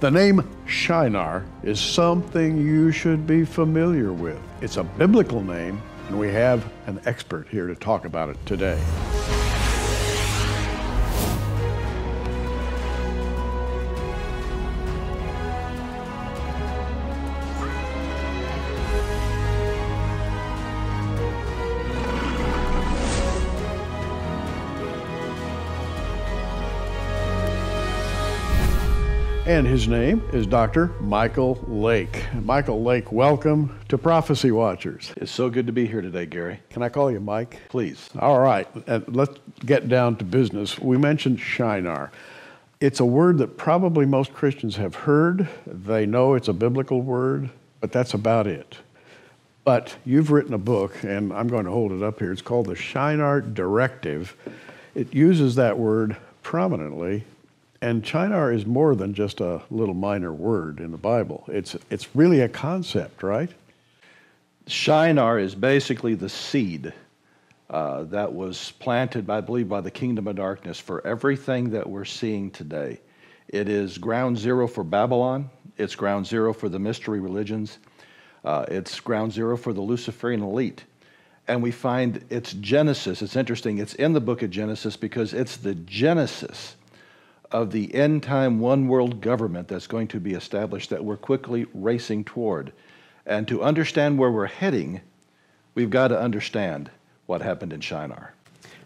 The name Shinar is something you should be familiar with. It's a biblical name, and we have an expert here to talk about it today. And his name is Dr. Michael Lake. Michael Lake, welcome to Prophecy Watchers. It's so good to be here today, Gary. Can I call you Mike? Please. All right, let's get down to business. We mentioned Shinar. It's a word that probably most Christians have heard. They know it's a biblical word, but that's about it. But you've written a book, and I'm going to hold it up here. It's called the Shinar Directive. It uses that word prominently. And Shinar is more than just a little minor word in the Bible. It's really a concept, right? Shinar is basically the seed that was planted, I believe, by the kingdom of darkness for everything that we're seeing today. It is ground zero for Babylon. It's ground zero for the mystery religions. It's ground zero for the Luciferian elite. And we find its genesis. It's interesting. It's in the book of Genesis because it's the genesis of the end-time one-world government that's going to be established that we're quickly racing toward. And to understand where we're heading, we've got to understand what happened in Shinar.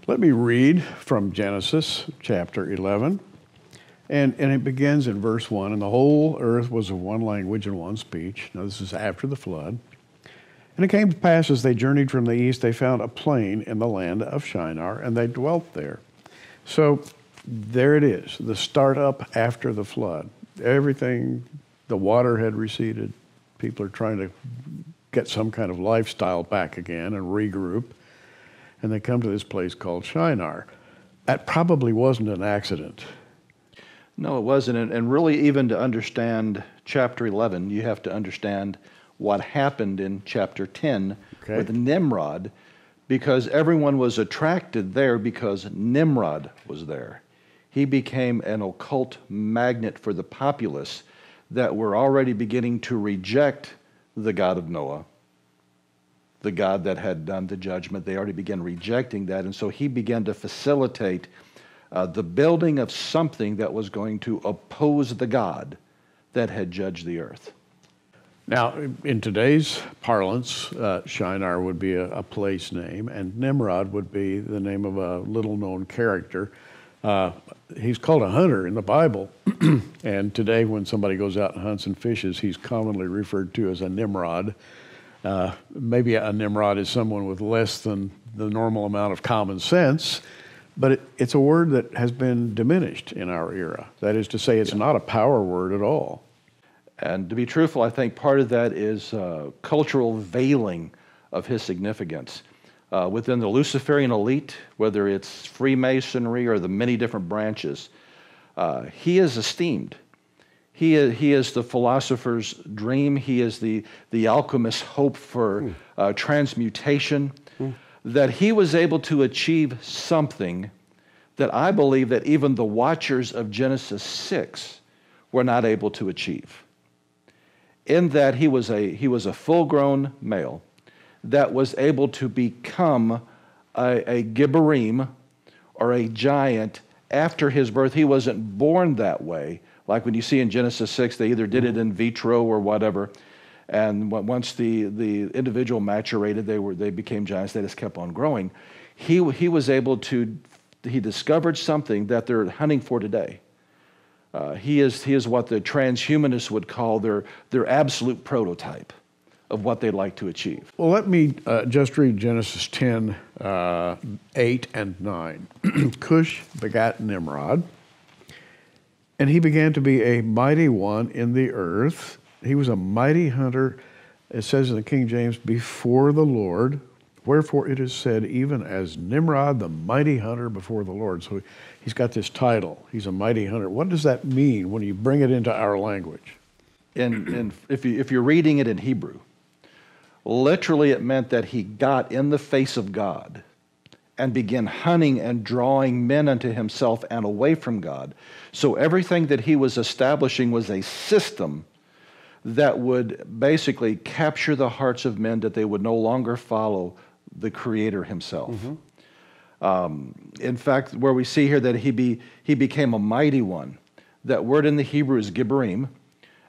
Let me read from Genesis chapter 11. And it begins in verse 1, and the whole earth was of one language and one speech. Now this is after the flood. And it came to pass as they journeyed from the east, they found a plain in the land of Shinar, and they dwelt there. So there it is, the startup after the flood. Everything, the water had receded. People are trying to get some kind of lifestyle back again and regroup. And they come to this place called Shinar. That probably wasn't an accident. No, it wasn't. And really, even to understand chapter 11, you have to understand what happened in chapter 10 with Nimrod, because everyone was attracted there because Nimrod was there. He became an occult magnet for the populace that were already beginning to reject the God of Noah, the God that had done the judgment. They already began rejecting that, and so he began to facilitate the building of something that was going to oppose the God that had judged the earth. Now, in today's parlance, Shinar would be a place name, and Nimrod would be the name of a little-known character. He's called a hunter in the Bible, and today when somebody goes out and hunts and fishes, he's commonly referred to as a Nimrod. Maybe a Nimrod is someone with less than the normal amount of common sense, but it's a word that has been diminished in our era. That is to say, it's not a power word at all. And to be truthful, I think part of that is cultural veiling of his significance. Within the Luciferian elite, whether it's Freemasonry or the many different branches, he is esteemed. He is the philosopher's dream. He is the alchemist's hope for transmutation. That he was able to achieve something that I believe that even the watchers of Genesis 6 were not able to achieve. In that he was a full-grown male that was able to become a Gibborim or a giant after his birth. He wasn't born that way. Like when you see in Genesis 6, they either did it in vitro or whatever. And once the individual maturated, they became giants. They just kept on growing. He was able to, he discovered something that they're hunting for today. He is what the transhumanists would call their absolute prototype of what they'd like to achieve. Well, let me just read Genesis 10, 8 and 9. Cush begat Nimrod, and he began to be a mighty one in the earth. He was a mighty hunter, it says in the King James, before the Lord. Wherefore it is said, even as Nimrod, the mighty hunter before the Lord. So he's got this title. He's a mighty hunter. What does that mean when you bring it into our language? And if you're reading it in Hebrew, literally it meant that he got in the face of God and began hunting and drawing men unto himself and away from God. So everything that he was establishing was a system that would basically capture the hearts of men, that they would no longer follow the Creator himself. In fact, where we see here that he became a mighty one, that word in the Hebrew is Gibberim,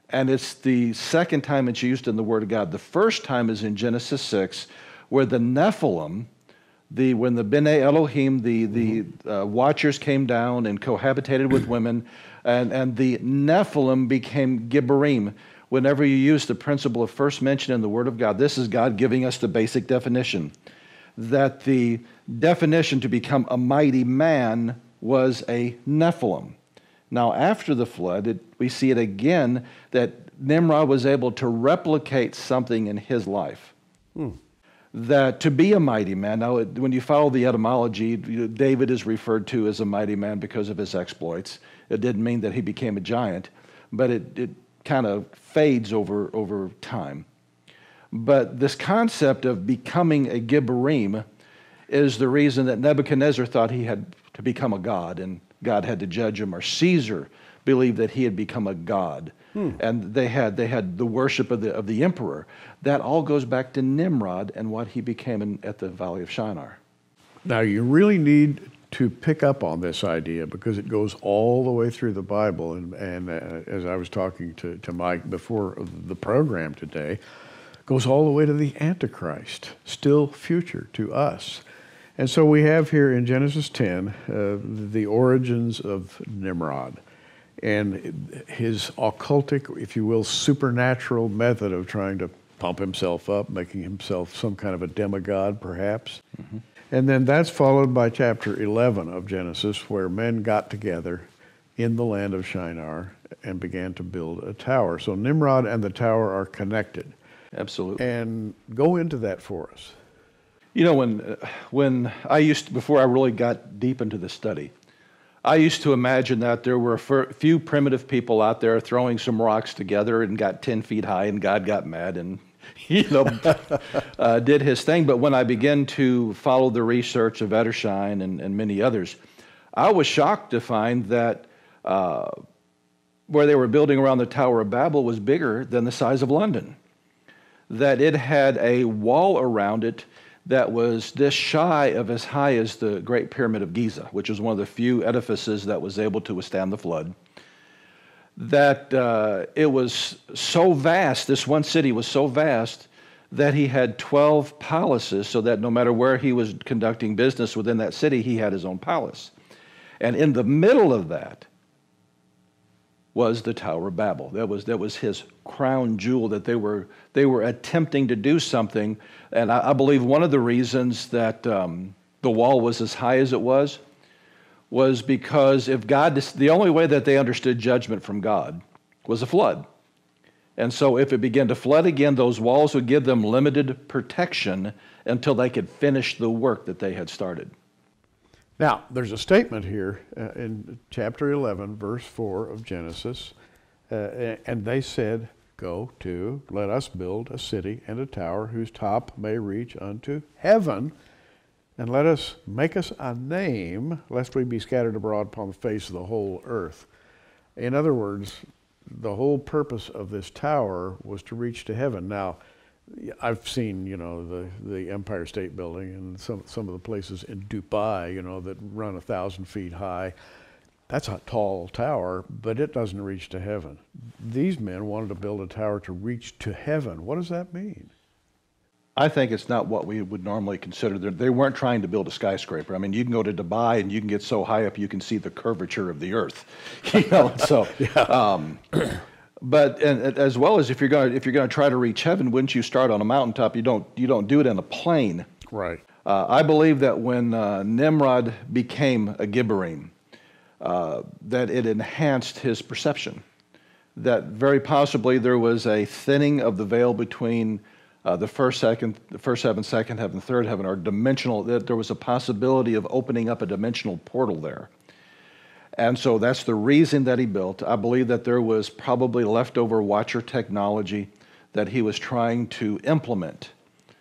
and it's the second time it's used in the Word of God. The first time is in Genesis 6, where the Nephilim, when the B'nai Elohim, the watchers came down and cohabitated with women, and the Nephilim became Gibberim. Whenever you use the principle of first mention in the Word of God, this is God giving us the basic definition, that the definition to become a mighty man was a Nephilim. Now, after the flood, we see it again that Nimrod was able to replicate something in his life. That to be a mighty man, now when you follow the etymology, David is referred to as a mighty man because of his exploits. It didn't mean that he became a giant, but it kind of fades over time. But this concept of becoming a Gibberim is the reason that Nebuchadnezzar thought he had to become a god, and God had to judge him, or Caesar believed that he had become a god, and they had the worship of the emperor. That all goes back to Nimrod and what he became at the Valley of Shinar. Now, you really need to pick up on this idea because it goes all the way through the Bible. And as I was talking to Mike before the program today, goes all the way to the Antichrist, still future to us. And so we have here in Genesis 10 the origins of Nimrod and his occultic, if you will, supernatural method of trying to pump himself up, making himself some kind of a demigod, perhaps. And then that's followed by chapter 11 of Genesis, where men got together in the land of Shinar and began to build a tower. So Nimrod and the tower are connected. Absolutely. And go into that for us. You know, when I before I really got deep into the study, I used to imagine that there were a few primitive people out there throwing some rocks together and got 10 feet high, and God got mad and did his thing. But when I began to follow the research of Edersheim and many others, I was shocked to find that where they were building around the Tower of Babel was bigger than the size of London. That it had a wall around it that was this shy of as high as the Great Pyramid of Giza, which was one of the few edifices that was able to withstand the flood. That it was so vast, this one city was so vast, that he had 12 palaces, so that no matter where he was conducting business within that city, he had his own palace. And in the middle of that was the Tower of Babel. That was his crown jewel, that they were attempting to do something. And I believe one of the reasons that the wall was as high as it was because if God, the only way that they understood judgment from God was a flood. And so if it began to flood again, those walls would give them limited protection until they could finish the work that they had started. Now, there's a statement here in chapter 11, verse 4 of Genesis, and they said, "Go to, let us build a city and a tower whose top may reach unto heaven, and let us make us a name, lest we be scattered abroad upon the face of the whole earth." In other words, the whole purpose of this tower was to reach to heaven. Now, I've seen, the Empire State Building and some of the places in Dubai, that run 1,000 feet high. That's a tall tower, but it doesn't reach to heaven. These men wanted to build a tower to reach to heaven. What does that mean? I think it's not what we would normally consider. They weren't trying to build a skyscraper. I mean, you can go to Dubai and you can get so high up you can see the curvature of the earth. So. Yeah. But as well as if you're going to try to reach heaven, wouldn't you start on a mountaintop? You don't do it in a plane. Right. I believe that when Nimrod became a Gibberim, that it enhanced his perception. That very possibly there was a thinning of the veil between the first heaven, second heaven, third heaven, or dimensional. That there was a possibility of opening up a dimensional portal there. And so that's the reason that he built. I believe that there was probably leftover watcher technology that he was trying to implement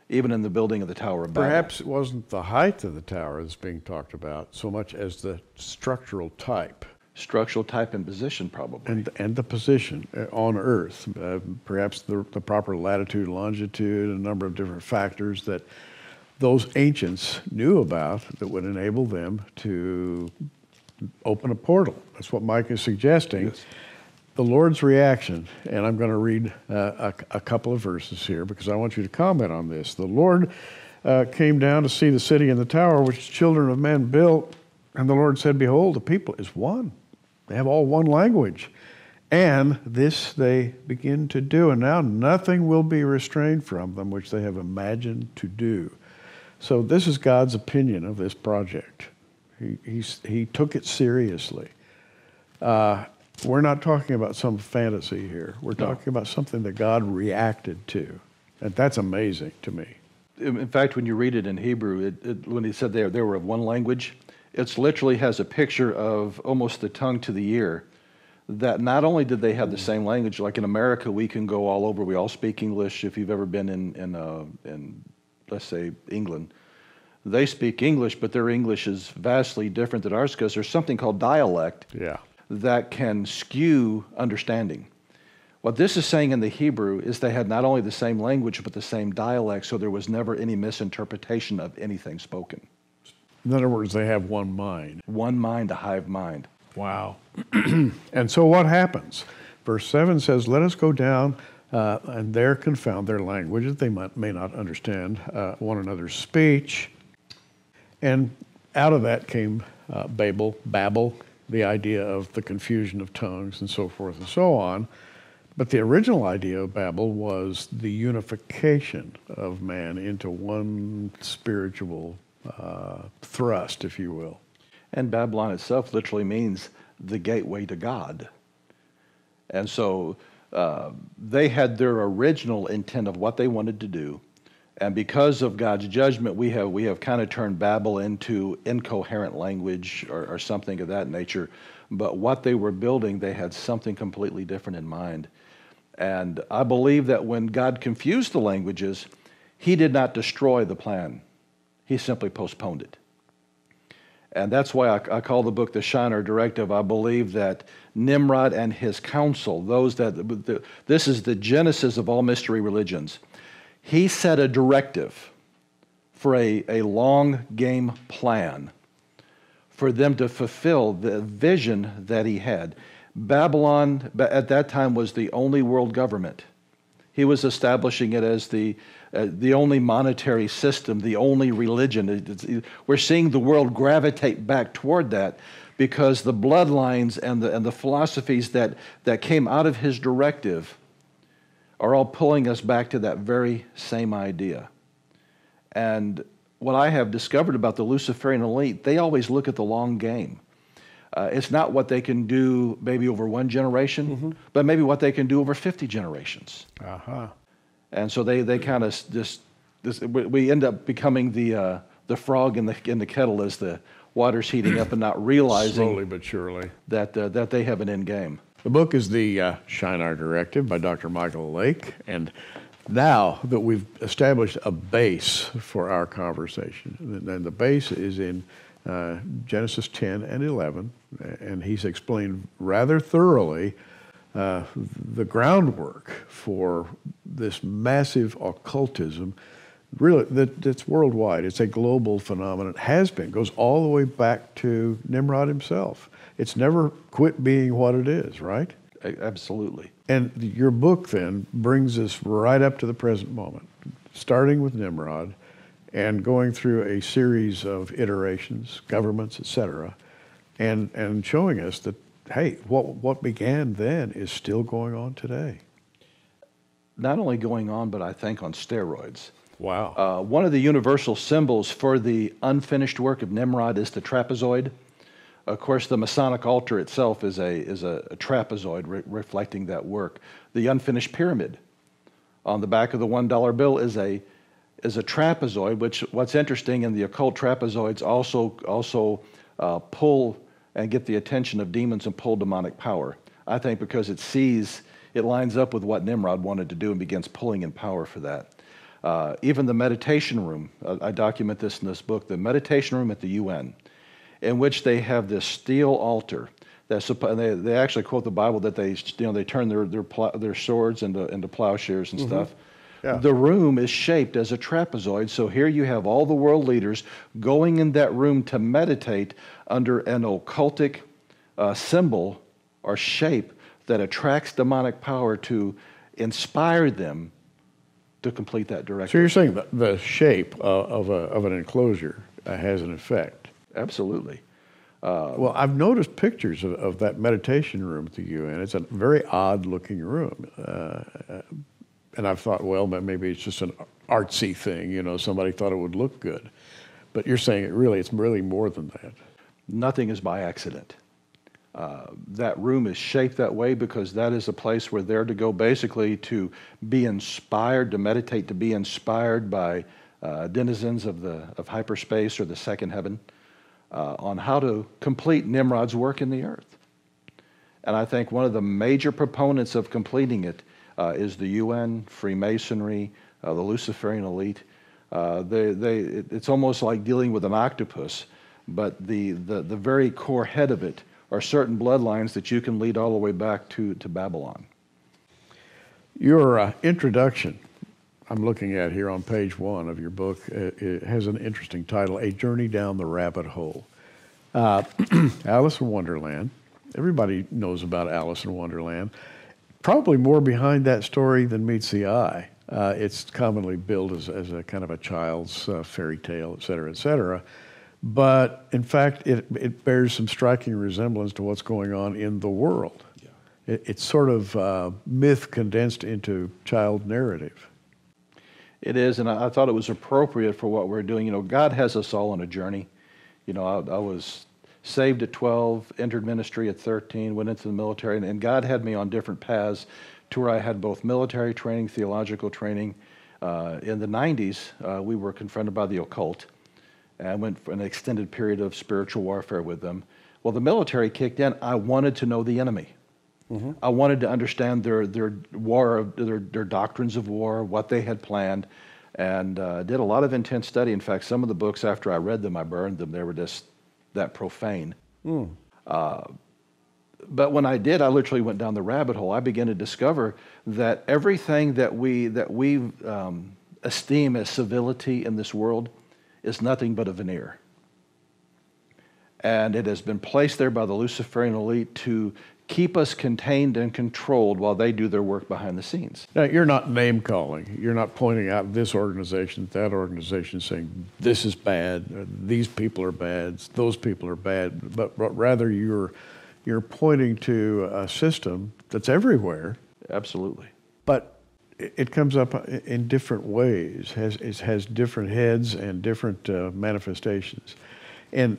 even in the building of the Tower of Babel. Perhaps it wasn't the height of the tower that's being talked about so much as the structural type. Structural type and position, probably. And the position on Earth, perhaps the proper latitude, longitude, a number of different factors that those ancients knew about that would enable them to open a portal. That's what Mike is suggesting. Yes. The Lord's reaction, and I'm going to read a couple of verses here because I want you to comment on this. The Lord came down to see the city and the tower which the children of men built, and the Lord said, behold, the people is one. They have all one language. And this they begin to do, and now nothing will be restrained from them which they have imagined to do. So this is God's opinion of this project. He took it seriously. We're not talking about some fantasy here. We're talking about something that God reacted to. And that's amazing to me. In fact, when you read it in Hebrew, when he said they were of one language, it literally has a picture of almost the tongue to the ear, that not only did they have the same language, like in America, we can go all over. We all speak English. If you've ever been in let's say, England, they speak English, but their English is vastly different than ours because there's something called dialect that can skew understanding. What this is saying in the Hebrew is they had not only the same language, but the same dialect, so there was never any misinterpretation of anything spoken. In other words, they have one mind. One mind, a hive mind. Wow. And so what happens? Verse 7 says, let us go down and there confound their language, that they may not understand one another's speech. And out of that came Babel, the idea of the confusion of tongues and so forth and so on. But the original idea of Babel was the unification of man into one spiritual thrust, if you will. And Babylon itself literally means the gateway to God. And so they had their original intent of what they wanted to do. And because of God's judgment, we have kind of turned Babel into incoherent language or something of that nature. But what they were building, they had something completely different in mind. And I believe that when God confused the languages, he did not destroy the plan. He simply postponed it. And that's why I call the book the Shinar Directive. I believe that Nimrod and his council, this is the genesis of all mystery religions. He set a directive for a long game plan for them to fulfill the vision that he had. Babylon at that time was the only world government. He was establishing it as the only monetary system, the only religion. We're seeing the world gravitate back toward that because the bloodlines and the philosophies that came out of his directive are all pulling us back to that very same idea. And what I have discovered about the Luciferian elite, they always look at the long game. It's not what they can do maybe over one generation, but maybe what they can do over 50 generations. And so they kind of we end up becoming the frog in the kettle as the water's heating up and not realizing slowly but surely that they have an end game. The book is the Shinar Directive by Dr. Michael Lake, and now that we've established a base for our conversation, and the base is in Genesis 10 and 11, and he's explained rather thoroughly the groundwork for this massive occultism, really, that's worldwide. It's a global phenomenon. It has been, goes all the way back to Nimrod himself. It's never quit being what it is, right? Absolutely. And your book then brings us right up to the present moment, starting with Nimrod and going through a series of iterations, governments, etc., and showing us that, hey, what began then is still going on today. Not only going on, but I think on steroids. Wow. One of the universal symbols for the unfinished work of Nimrod is the trapezoid. Of course, the Masonic altar itself is a trapezoid reflecting that work. The unfinished pyramid on the back of the $1 bill is a trapezoid, which what's interesting in the occult trapezoids also pull and get the attention of demons and pull demonic power. I think because it lines up with what Nimrod wanted to do and begins pulling in power for that. Even the meditation room, I document this in this book, the meditation room at the UN, in which they have this steel altar. They actually quote the Bible that they turn their swords into plowshares and stuff. Yeah. The room is shaped as a trapezoid, so here you have all the world leaders going in that room to meditate under an occultic symbol or shape that attracts demonic power to inspire them to complete that directive. So you're saying that the shape of an enclosure has an effect? Absolutely. Well, I've noticed pictures of that meditation room at the UN. It's a very odd-looking room. And I've thought, well, maybe it's just an artsy thing, somebody thought it would look good. But you're saying it's really more than that. Nothing is by accident. That room is shaped that way because that is a place where they're to go basically to be inspired, to meditate, to be inspired by denizens of hyperspace or the second heaven on how to complete Nimrod's work in the earth. And I think one of the major proponents of completing it is the UN, Freemasonry, the Luciferian elite. It's almost like dealing with an octopus, but the very core head of it are certain bloodlines that you can lead all the way back to Babylon. Your introduction, I'm looking at here on page 1 of your book, it has an interesting title, A Journey Down the Rabbit Hole. Alice in Wonderland. Everybody knows about Alice in Wonderland. Probably more behind that story than meets the eye. It's commonly billed as a kind of a child's fairy tale, et cetera, et cetera. But in fact, it bears some striking resemblance to what's going on in the world. Yeah. It's sort of myth condensed into child narrative. It is, and I thought it was appropriate for what we're doing. God has us all on a journey. I was saved at 12, entered ministry at 13, went into the military, and God had me on different paths to where I had both military training, theological training. In the 90s, we were confronted by the occult, and I went for an extended period of spiritual warfare with them. Well, the military kicked in. I wanted to know the enemy. Mm-hmm. I wanted to understand their doctrines of war, what they had planned, and did a lot of intense study. In fact, some of the books, after I read them, I burned them. They were just that profane. But when I did, I literally went down the rabbit hole. I began to discover that everything that we esteem as civility in this world is nothing but a veneer. And it has been placed there by the Luciferian elite to keep us contained and controlled while they do their work behind the scenes. Now, you're not name calling. You're not pointing out this organization, that organization, saying this is bad, these people are bad, those people are bad, but rather you're pointing to a system that's everywhere. Absolutely. But it comes up in different ways, has different heads and different manifestations. And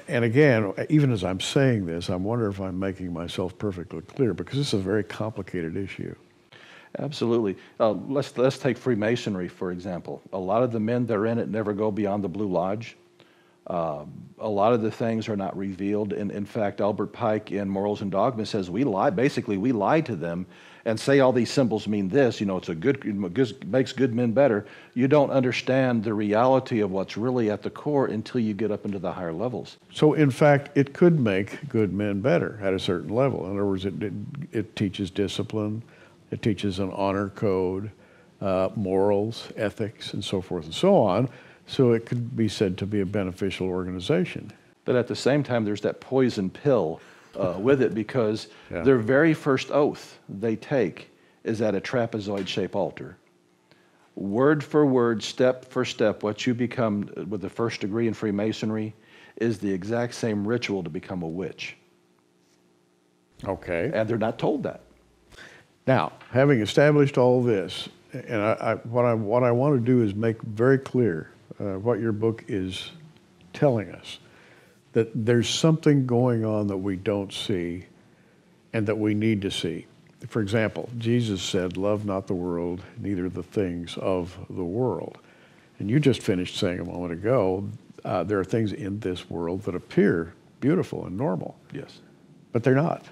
again, even as I'm saying this, I wonder if I'm making myself perfectly clear, because this is a very complicated issue. Absolutely. Let's take Freemasonry, for example. A lot of the men that are in it never go beyond the Blue Lodge. A lot of the things are not revealed. In fact, Albert Pike in Morals and Dogma says we lie. Basically, we lie to them and say all these symbols mean this. It makes good men better. You don't understand the reality of what's really at the core until you get up into the higher levels. So, in fact, it could make good men better at a certain level. In other words, it teaches discipline, it teaches an honor code, morals, ethics, and so forth and so on. So it could be said to be a beneficial organization. But at the same time, there's that poison pill with it, because their very first oath they take is at a trapezoid-shaped altar. Word for word, step for step, what you become with the first degree in Freemasonry is the exact same ritual to become a witch. Okay. And they're not told that. Now, having established all this, and what I want to do is make very clear what your book is telling us, that there's something going on that we don't see and that we need to see. For example, Jesus said, love not the world, neither the things of the world. And you just finished saying a moment ago, there are things in this world that appear beautiful and normal. Yes. But they're not.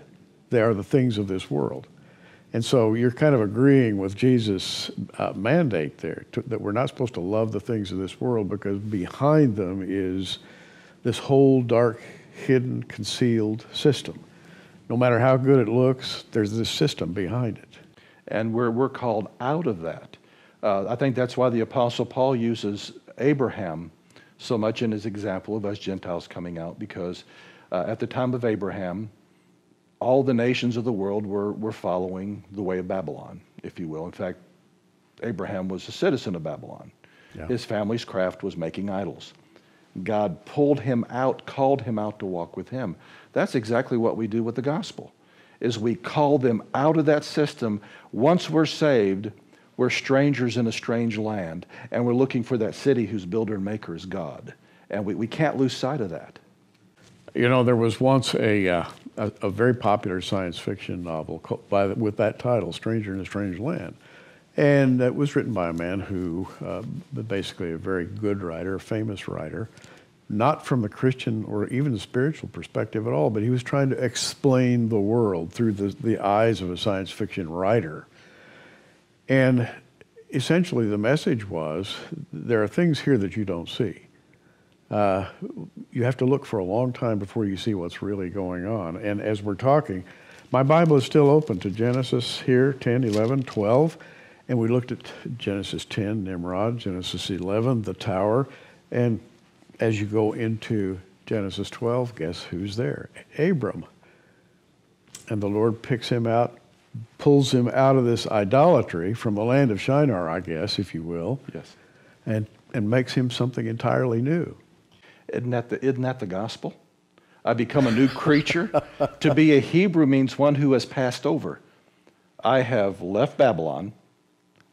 They are the things of this world. And so you're kind of agreeing with Jesus' mandate there, that we're not supposed to love the things of this world because behind them is this whole dark, hidden, concealed system. No matter how good it looks, there's this system behind it. And we're called out of that. I think that's why the Apostle Paul uses Abraham so much in his example of us Gentiles coming out, because at the time of Abraham, all the nations of the world were following the way of Babylon, if you will. In fact, Abraham was a citizen of Babylon. Yeah. His family's craft was making idols. God pulled him out, called him out to walk with him. That's exactly what we do with the gospel, is we call them out of that system. Once we're saved, we're strangers in a strange land, and we're looking for that city whose builder and maker is God. And we can't lose sight of that. You know, there was once a very popular science fiction novel with that title, Stranger in a Strange Land. And it was written by a man who, basically a very good writer, a famous writer, not from a Christian or even a spiritual perspective at all, but he was trying to explain the world through the eyes of a science fiction writer. And essentially the message was, there are things here that you don't see. You have to look for a long time before you see what's really going on. And as we're talking, my Bible is still open to Genesis here, 10, 11, 12. And we looked at Genesis 10, Nimrod, Genesis 11, the tower. And as you go into Genesis 12, guess who's there? Abram. And the Lord picks him out, pulls him out of this idolatry from the land of Shinar, I guess, if you will. Yes. And makes him something entirely new. Isn't that the gospel? I become a new creature. To be a Hebrew means one who has passed over. I have left Babylon.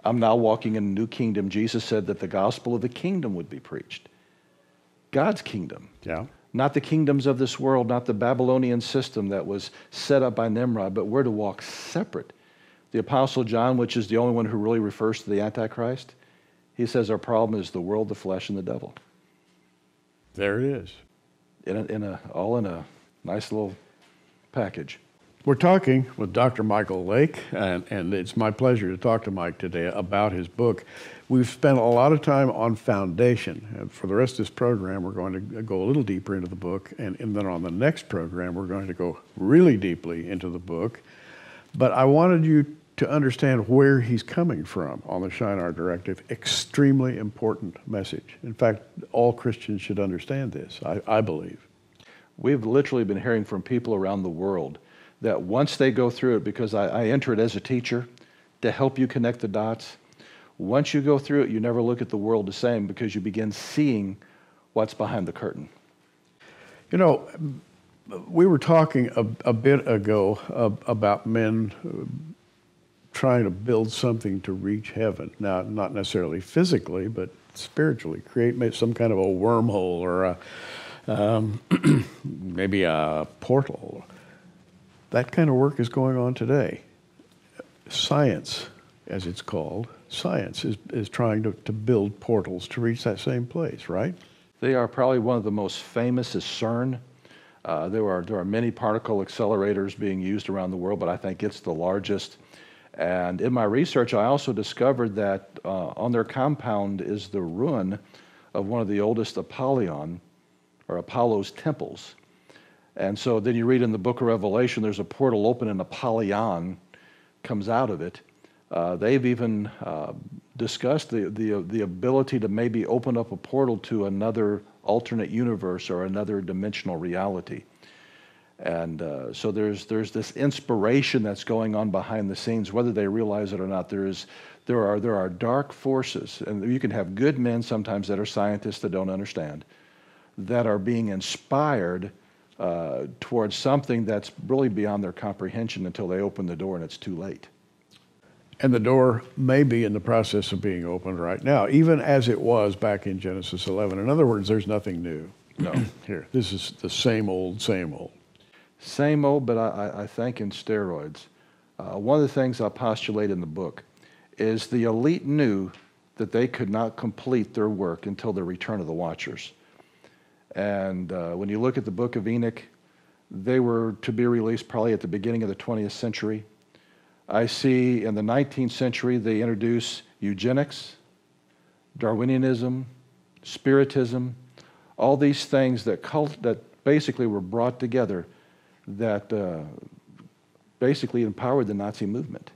I'm now walking in a new kingdom. Jesus said that the gospel of the kingdom would be preached. God's kingdom. Yeah. Not the kingdoms of this world, not the Babylonian system that was set up by Nimrod, but we're to walk separate. The Apostle John, which is the only one who really refers to the Antichrist, he says our problem is the world, the flesh, and the devil. There it is. All in a nice little package. We're talking with Dr. Michael Lake, and it's my pleasure to talk to Mike today about his book. We've spent a lot of time on foundation, and for the rest of this program, we're going to go a little deeper into the book, and then on the next program, we're going to go really deeply into the book. But I wanted you to understand where he's coming from on the Shinar Directive. Extremely important message. In fact, all Christians should understand this, I believe. We've literally been hearing from people around the world that once they go through it, because I enter it as a teacher to help you connect the dots, once you go through it, you never look at the world the same because you begin seeing what's behind the curtain. You know, we were talking a bit ago about men trying to build something to reach heaven. Now, not necessarily physically, but spiritually. Create some kind of a wormhole or maybe a portal. That kind of work is going on today. Science, as it's called, science is trying to build portals to reach that same place, right? They are probably one of the most famous is CERN. There are many particle accelerators being used around the world, but I think it's the largest. And in my research, I also discovered that on their compound is the ruin of one of the oldest Apollo's temples. And so then you read in the book of Revelation, there's a portal open and Apollyon comes out of it. They've even discussed the ability to maybe open up a portal to another alternate universe or another dimensional reality. And so there's this inspiration that's going on behind the scenes, whether they realize it or not. There are dark forces, and you can have good men sometimes that are scientists that don't understand, that are being inspired towards something that's really beyond their comprehension until they open the door and it's too late. And the door may be in the process of being opened right now, even as it was back in Genesis 11. In other words, there's nothing new. No. Here, this is the same old, same old. Same old, but I think in steroids. One of the things I postulate in the book is the elite knew that they could not complete their work until the return of the Watchers. And when you look at the book of Enoch, they were to be released probably at the beginning of the 20th century. I see in the 19th century they introduce eugenics, Darwinianism, Spiritism, all these things that basically were brought together that basically empowered the Nazi movement.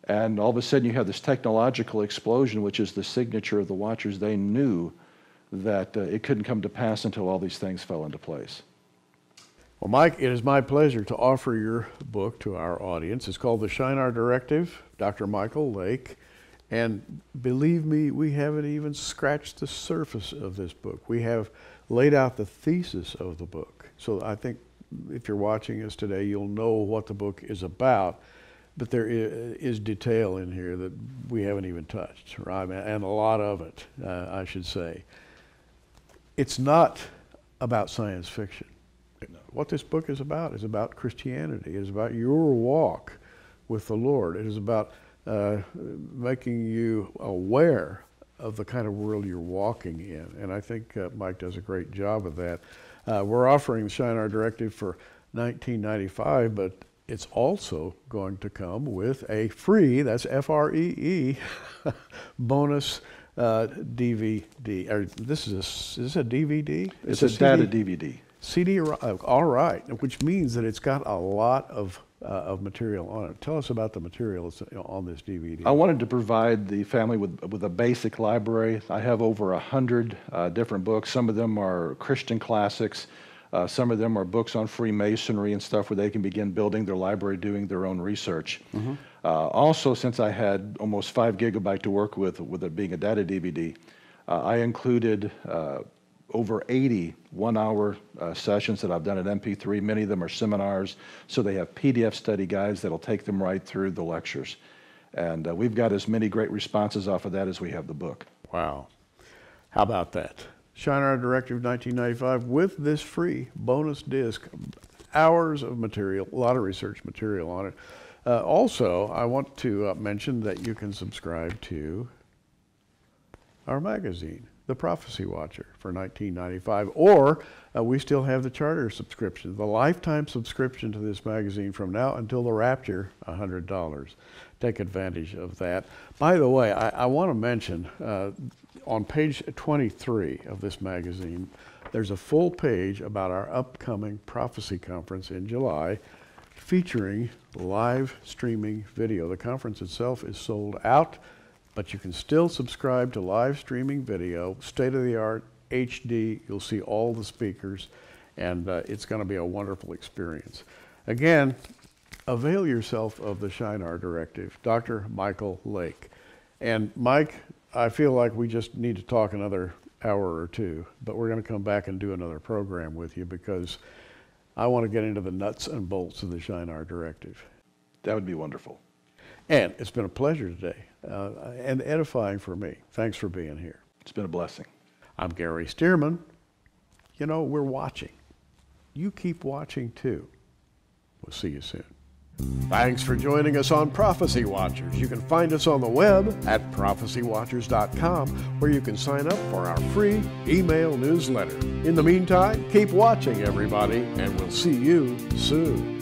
And all of a sudden you have this technological explosion, which is the signature of the Watchers. They knew that it couldn't come to pass until all these things fell into place. Well, Mike, it is my pleasure to offer your book to our audience. It's called The Shinar Directive, Dr. Michael Lake. And believe me, we haven't even scratched the surface of this book. We have laid out the thesis of the book. So I think if you're watching us today, you'll know what the book is about. But there is detail in here that we haven't even touched, right? And a lot of it, I should say. It's not about science fiction. No. What this book is about Christianity. It is about your walk with the Lord. It is about making you aware of the kind of world you're walking in. And I think Mike does a great job of that. We're offering the Shinar Directive for $19.95, but it's also going to come with a free, that's F-R-E-E, bonus DVD. Is this a DVD? It's a data DVD. CD, all right, which means that it's got a lot of material on it. Tell us about the material that's on this DVD. I wanted to provide the family with a basic library. I have over 100 different books. Some of them are Christian classics. Some of them are books on Freemasonry and stuff where they can begin building their library, doing their own research. Mm-hmm. Also, since I had almost 5 gigabytes to work with it being a data DVD, I included over 80 one-hour sessions that I've done at MP3. Many of them are seminars, so they have PDF study guides that'll take them right through the lectures. And we've got as many great responses off of that as we have the book. Wow. How about that? Shinar Directive 1995 with this free bonus disc, hours of material, a lot of research material on it. Also, I want to mention that you can subscribe to our magazine, The Prophecy Watcher, for $19.95, or we still have the charter subscription, the lifetime subscription to this magazine from now until the rapture, $100. Take advantage of that. By the way, I want to mention on page 23 of this magazine, there's a full page about our upcoming prophecy conference in July, featuring live streaming video. The conference itself is sold out, but you can still subscribe to live streaming video, state-of-the-art, HD. You'll see all the speakers, and it's going to be a wonderful experience. Again, avail yourself of the Shinar Directive, Dr. Michael Lake. And Mike, I feel like we just need to talk another hour or two, but we're going to come back and do another program with you because I want to get into the nuts and bolts of the Shinar Directive. That would be wonderful. And it's been a pleasure today and edifying for me. Thanks for being here. It's been a blessing. I'm Gary Stearman. You know, we're watching. You keep watching too. We'll see you soon. Thanks for joining us on Prophecy Watchers. You can find us on the web at prophecywatchers.com, where you can sign up for our free email newsletter. In the meantime, keep watching, everybody, and we'll see you soon.